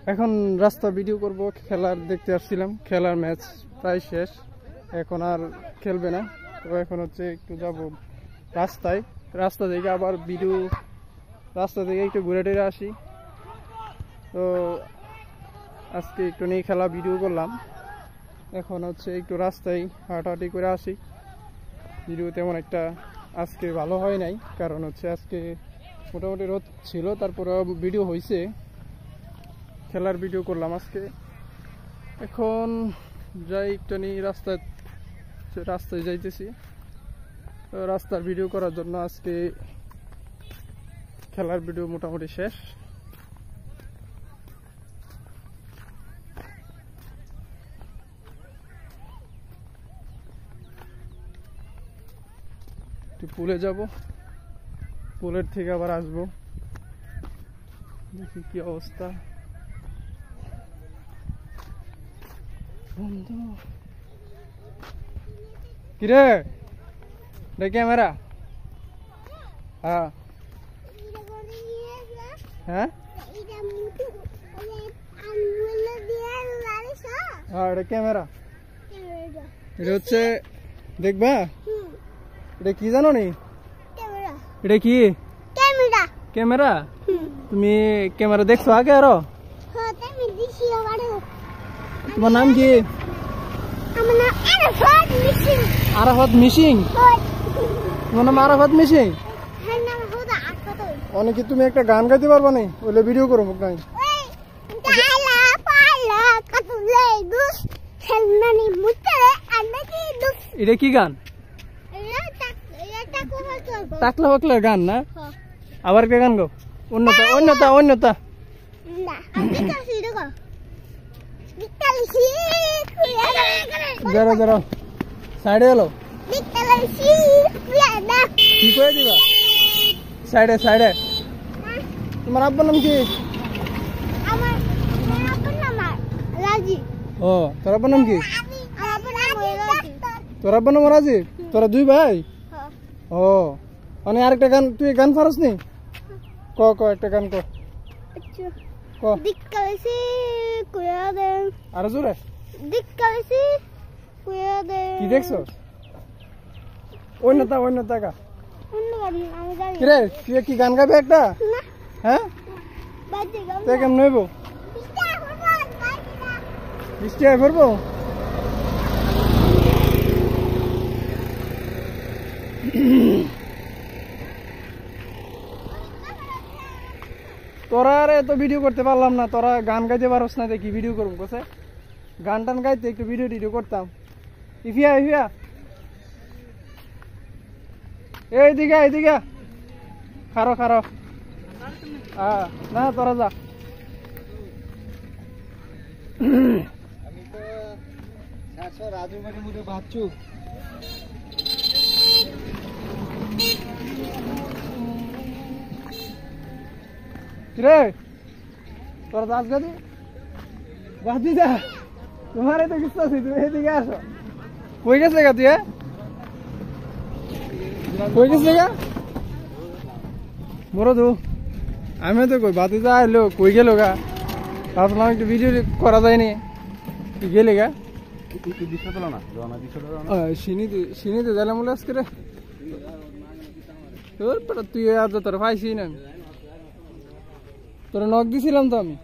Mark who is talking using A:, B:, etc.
A: এখন রাস্তা ভিডিও করব, খেলার দেখতে আসছিলাম, খেলার ম্যাচ প্রায় শেষ, এখন আর খেলবে না। তো এখন হচ্ছে একটু যাব রাস্তায়, রাস্তা থেকে আবার ভিডিও, রাস্তা থেকে একটু ঘুরে টুরে আসি। তো আজকে একটু নিয়ে খেলা ভিডিও করলাম, এখন হচ্ছে একটু রাস্তায় হাঁটাহাঁটি করে আসি। ভিডিও তেমন একটা আজকে ভালো হয় নাই, কারণ হচ্ছে আজকে মোটামুটি রোদ ছিল, তারপরে ভিডিও হয়েছে, খেলার ভিডিও করলাম আজকে। এখন যাই একটু নিয়ে রাস্তায় যাইতেছি, রাস্তার ভিডিও করার জন্য আজকে খেলার ভিডিও মোটামুটি শেষ। পুলে যাব, পুলের থেকে আবার আসবো, দেখি কি অবস্থা। বন্ধু কিরে, রে ক্যামেরা? হ্যাঁ হ্যাঁ হ্যাঁ, এটা ক্যামেরা, এটা হচ্ছে দেখবা, এটা কি জানো নি? এটা কি ক্যামেরা? তুমি ক্যামেরা দেখছো আগে আরো? তোমার নাম কি? আরাফাত মিশিং। তোমার নাম আরাফাত মিশিং? অনেকে তুমি একটা গান গাইতে পারবা না? ওইলে ভিডিও করো মুখ নাই। এটা কি গান? টাকলা বাকলার গান না? আবার কে গান গো? অন্যতা অন্যতা অন্যতা জরা জরা সাইডে এলো, কি করে দিবা? সাইডে সাইডে। তোমার আব্বার নাম কি? ও, তোর আব্বার নাম কি? তোর আব্বার নাম রাজি? তোরা দুই ভাই? ও, মানে আরেকটা গান, তুই গান পারস নি? ক ক একটা গান ক। আরো জোরে। কি দেখছো? অন্যতা অন্যতা গা। কিরে, তুই কি গান গাবে একটা? হ্যাঁ, তুই কেমন হইব? 20 টাকা করবো? তোরা আরে তো ভিডিও করতে পারলাম না, তোরা গান গাইতে পারস না, দেখি ভিডিও করবো কোসে? গান টান গাইতে একটু ভিডিও টিডিও করতাম। ইফিয়া ইফিয়া, এইদিকে এইদিকে, খারো খারো। হ্যাঁ না, তোরা যা।
B: আমি তো রাজু মানে মুখে ভাবছু।
A: কিরে, তোরা দাস গাদি গাদি যা, তোমার তো কিছু আছে, তুমি এদিকে আসো। কই গেছে গা তুই? কই গেছে গা বড় তু? আমি তো কই বাতি যা এলো, কই গেল গা? ভাবলাম একটু ভিডিও করা যায়নি, কি গেলে গা? সিনিতে গেলাম বলে আজকে রে, তোর তুই আজ তোর পাইছি না, তোরা নখ দিছিলাম তো আমি।